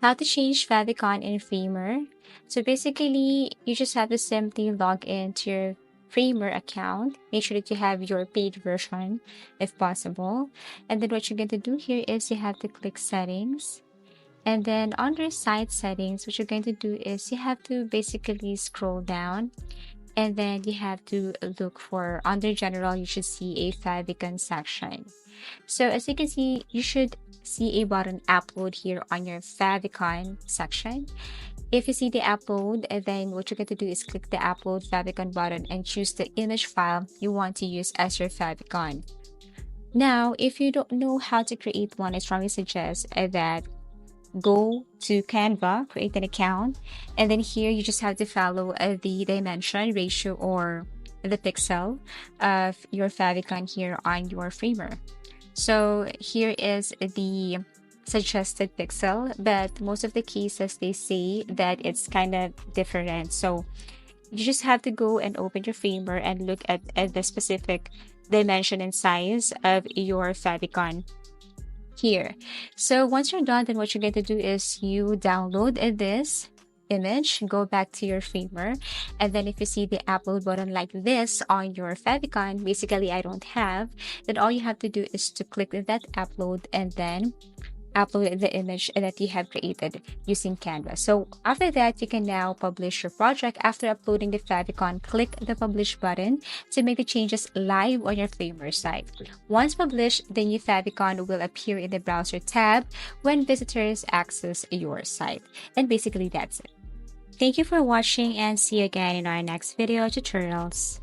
How to change Favicon in Framer. So basically, you just have to simply log into your Framer account. Make sure that you have your paid version if possible. And then what you're going to do here is you have to click settings. And then under site settings, what you're going to do is you have to basically scroll down, and then you have to look for under general, you should see a Favicon section. So as you can see, you should see a button upload here on your Favicon section. If you see the upload, and then what you're going to do is click the upload Favicon button and choose the image file you want to use as your Favicon. Now, if you don't know how to create one, I strongly suggest that go to Canva, create an account, and then here you just have to follow the dimension ratio or the pixel of your Favicon here on your Framer. So here is the suggested pixel, but most of the cases they say that it's kind of different. So you just have to go and open your Framer and look at the specific dimension and size of your Favicon here. So once you're done, then what you're going to do is you download this image, go back to your Framer, and then if you see the upload button like this on your Favicon, basically I don't have, then all you have to do is to click that upload and then upload the image that you have created using Canva. So after that, you can now publish your project. After uploading the Favicon, click the publish button to make the changes live on your Framer site. Once published, the new Favicon will appear in the browser tab when visitors access your site. And basically that's it. Thank you for watching, and see you again in our next video tutorials.